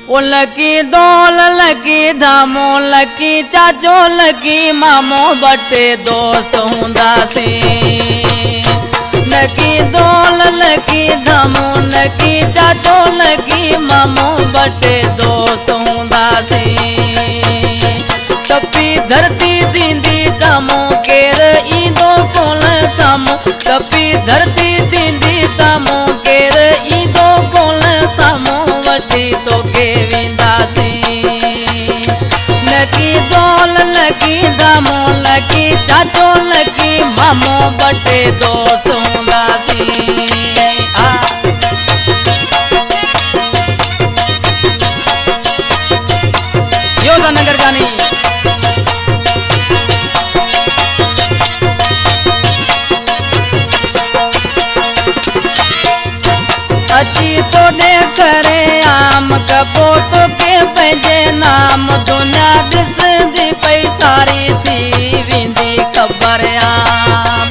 ओ lucky दोल lucky धामो lucky चाचो lucky मामो बटे दोस्त हुंदासी। लकी दोल लकी धामो लकी चाचो लकी मामो बटे दोस्त हुंदासी। तपी धरती दींदी टामो केर ईंदो कोन सामो। तपी धरती दींदी टामो केर ईंदो कोन सामो वठी तोखे वेंदासी। लकी दोल लकी धामो लकी चाचो लकी मामो बटे दोस्त हुंदासी। योगा नगर जानी अची तोड़े सरे आम कबो तो के पंहिंजे नाम। दुनिया ॾिसंदी पई सारी थी वेंदी ख़बर आम।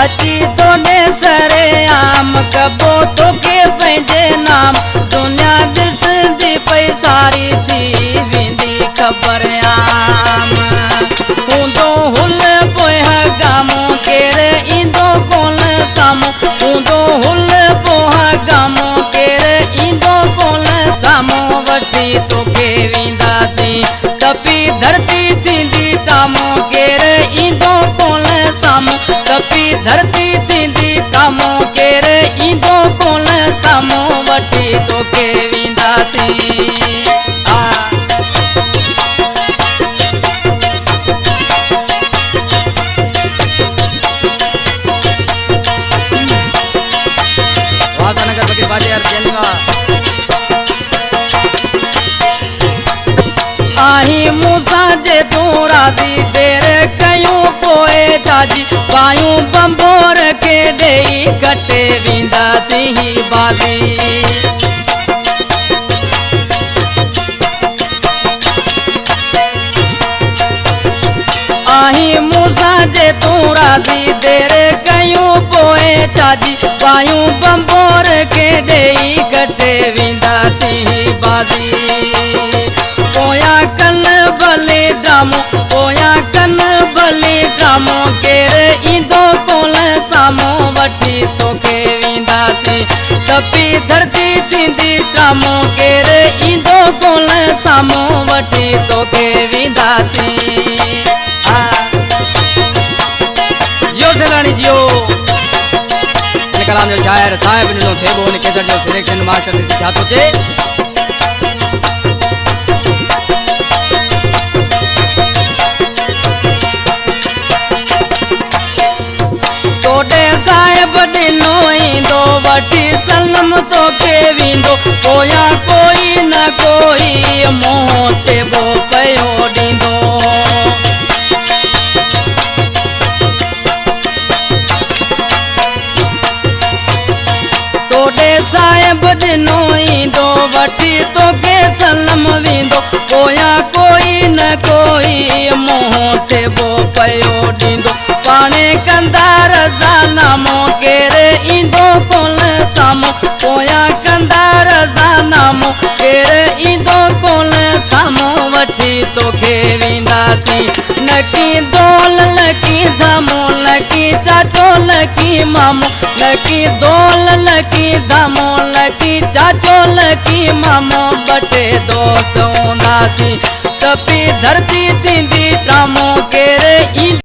अची तोड़े सरे आम कबो तो के पंहिंजे नाम। दुनिया ॾिसंदी पई सारी थी वेंदी ख़बर आम। हूंदो हुल पोइ गामो केर ईंदो कोन सामो। हूंदो हुल पोइ गामो केर ईंदो कोन सामो वठी तोखे वेंदासी। तपी धरती थींदी टामो केर ईंदो कोन सामो। तपी धरती थींदी टामो केर ईंदो कोन सामो वठी तोखे वेंदासी। आही मूसा जे तू राज़ी देर कयूं पोए छाजी। बायूं बंबोर के ॾेई कटे वेंदासी बाज़ी। आही मूसा जे तू राज़ी देर कयूं पोए छाजी। बायूं बंबोर के ॾेई कटे वेंदासी बाज़ी। पोयां कन भले ड्रामो पोयां कन भले ड्रामो केर ईंदो कोन सामो वठी तोखे वेंदासी। तपी धरती थींदी ड्रामो केर ईंदो कोन सामो वठी तोखे वेंदासी। जियो सेलाणी जियो कलाम जो शायर साहिब ॾिनो थेबो उन केसर जो सिलेक्शन मास्टर ॾिसी छा थो चए। तोड़े साहिब ॾिनो ईंदो वठी सलम तोखे वेंदो। पोयां कोई न कोई मोह थेबो पियो ॾींदो। तोड़े साहिब ॾिनो ईंदो वठी तोखे सलम वेंदो। पोयां कोई न कोई मोह थेबो पियो ॾींदो। पाणे कंदा रज़ा नामो केर ईंदो कोन सामो। पोयां कंदा रज़ा नामो केर ईंदो कोन सामो वठी तोखे वेंदासी। लकी दोल लकी धामो लकी चाचो लकी मामो। लकी दोल लकी धामो लकी चाचो लकी मामो बटे दोस्त हुंदासी। तपी धरती थींदी टामो केर